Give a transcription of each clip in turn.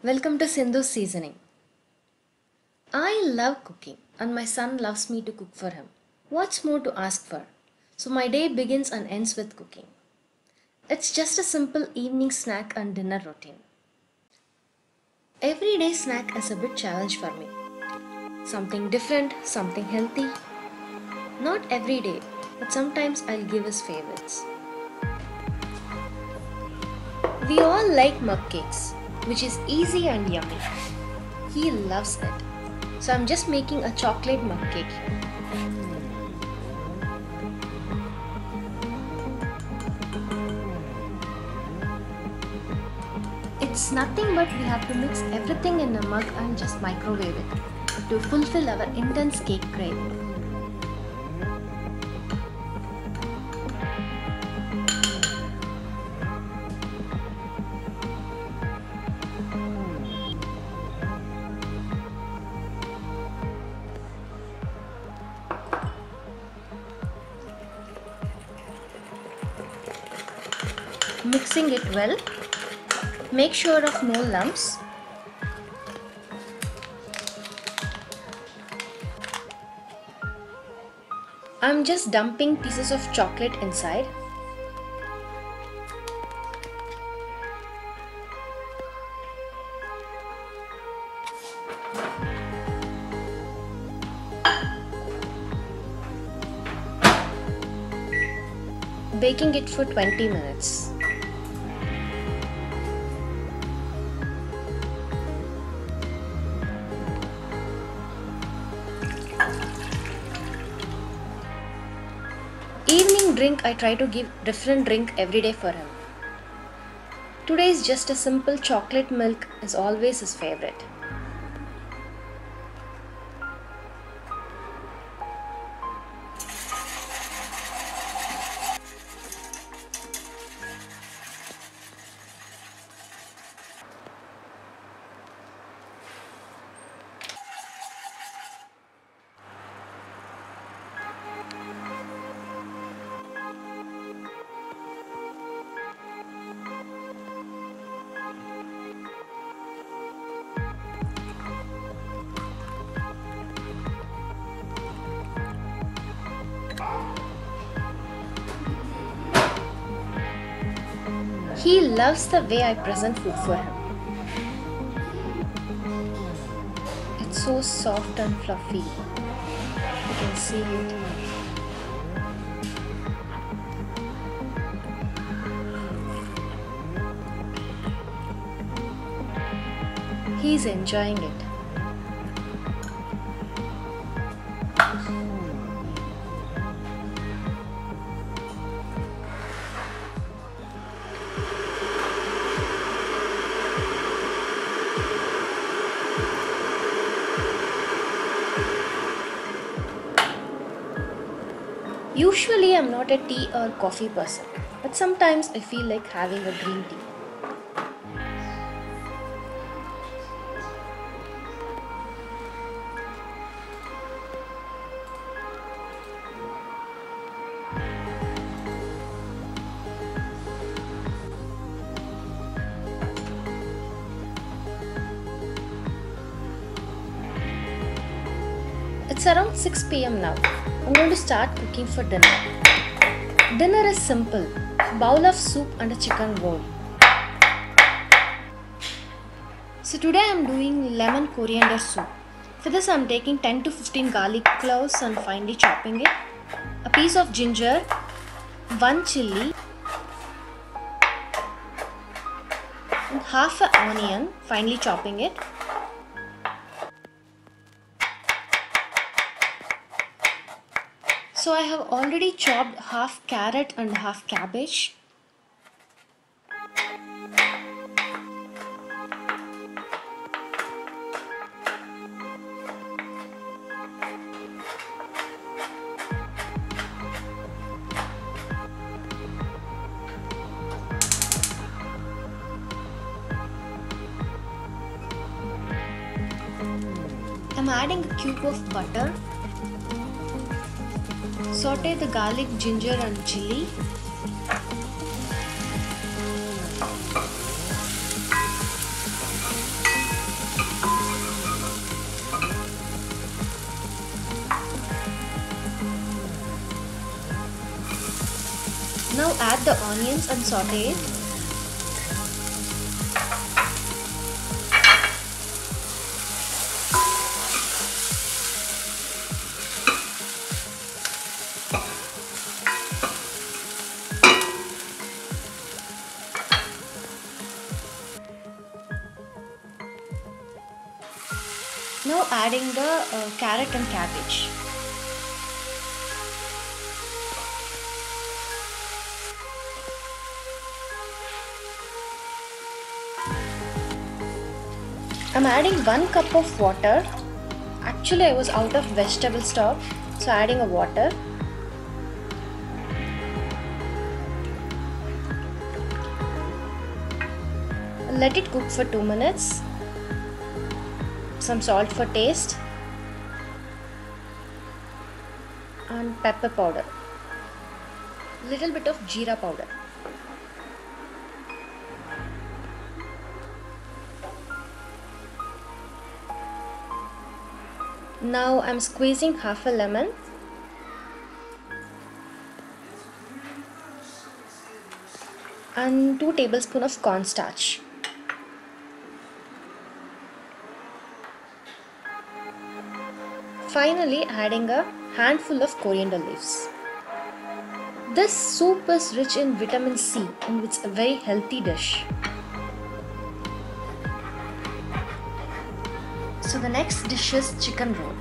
Welcome to Sindhu's Seasoning. I love cooking and my son loves me to cook for him. What's more to ask for? So my day begins and ends with cooking. It's just a simple evening snack and dinner routine. Everyday snack is a bit challenge for me. Something different, something healthy. Not every day, but sometimes I'll give his favorites. We all like mug cakes, which is easy and yummy. He loves it. So I'm just making a chocolate mug cake here. It's nothing but we have to mix everything in a mug and just microwave it to fulfill our intense cake craving. Mixing it well. Make sure of no lumps. I'm just dumping pieces of chocolate inside. Baking it for 20 minutes. Evening drink, I try to give different drink every day for him. Today is just a simple chocolate milk is always his favorite. He loves the way I present food for him. It's so soft and fluffy. You can see it. He's enjoying it. Usually I'm not a tea or coffee person, but sometimes I feel like having a green tea. It's around 6 p.m. now. I'm going to start cooking for dinner. Dinner is simple. Bowl of soup and a chicken roll. So today I'm doing lemon coriander soup. For this I'm taking 10 to 15 garlic cloves and finely chopping it. A piece of ginger, 1 chilli and half an onion, finely chopping it. So I have already chopped half carrot and half cabbage. I'm adding a cube of butter. Saute the garlic, ginger and chilli. Now add the onions and saute it. Now adding the carrot and cabbage. I'm adding 1 cup of water. Actually, I was out of vegetable stock, so adding a water. Let it cook for 2 minutes. Some salt for taste and pepper powder. Little bit of jeera powder. Now I'm squeezing half a lemon. And 2 tablespoons of cornstarch. Finally adding a handful of coriander leaves. This soup is rich in vitamin C and it's a very healthy dish. So the next dish is chicken roll.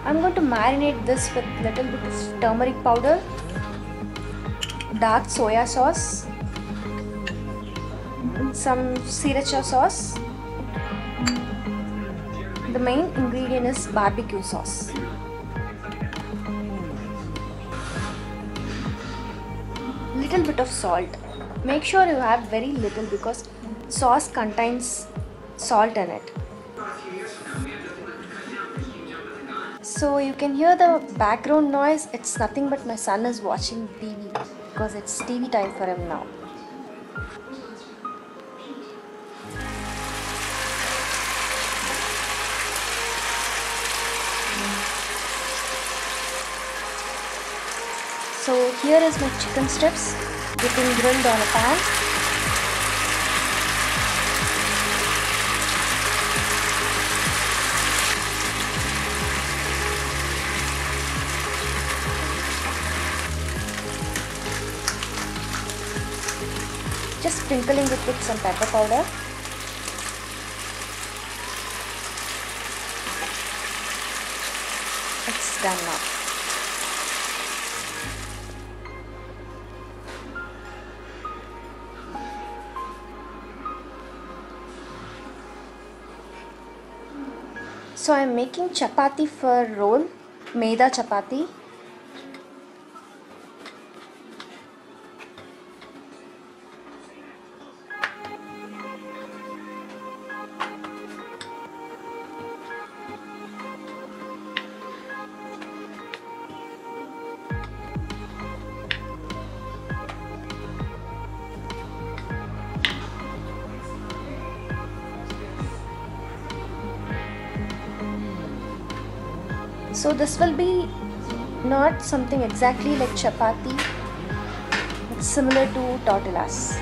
I'm going to marinate this with little bit of turmeric powder, dark soya sauce, some sriracha sauce. The main ingredient is barbecue sauce. Little bit of salt. Make sure you have very little because sauce contains salt in it. So you can hear the background noise. It's nothing but my son is watching TV because it's TV time for him now. So here is my chicken strips getting grilled on a pan. Just sprinkling it with some pepper powder. It's done now. So I am making chapati for roll, maida chapati. So this will be not something exactly like chapati, it's similar to tortillas.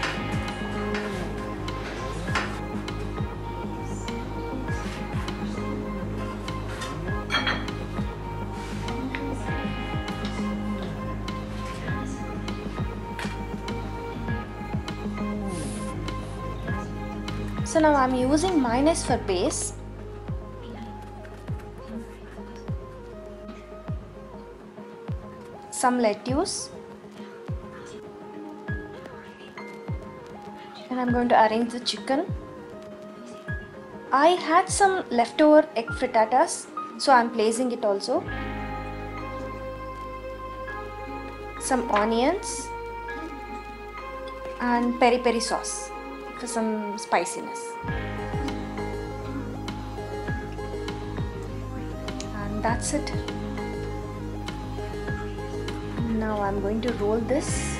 So now I'm using mayonnaise for base. Some lettuce, and I'm going to arrange the chicken. I had some leftover egg frittatas, so I'm placing it also. Some onions and peri peri sauce for some spiciness. And that's it. Now I'm going to roll this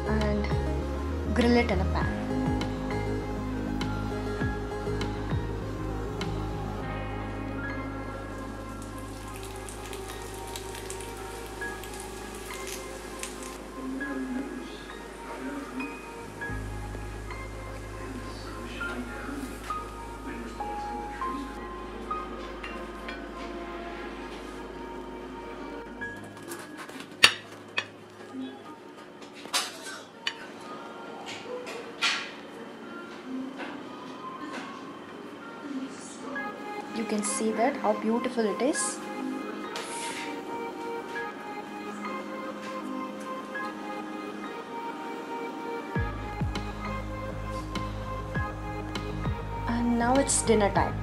and grill it in a pan. You can see that how beautiful it is. And now it's dinner time.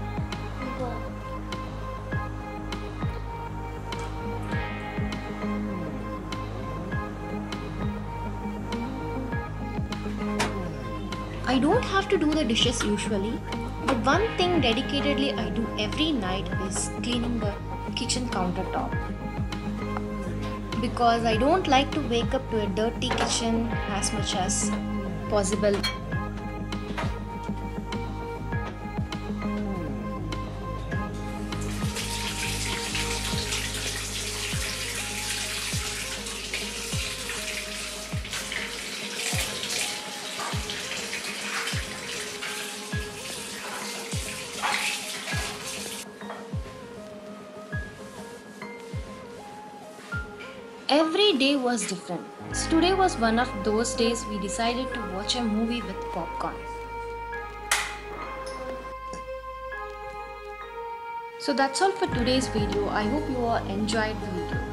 I don't have to do the dishes usually, but one thing dedicatedly I do every night is cleaning the kitchen countertop. Because I don't like to wake up to a dirty kitchen as much as possible. Every day was different. So today was one of those days we decided to watch a movie with popcorn. So that's all for today's video. I hope you all enjoyed the video.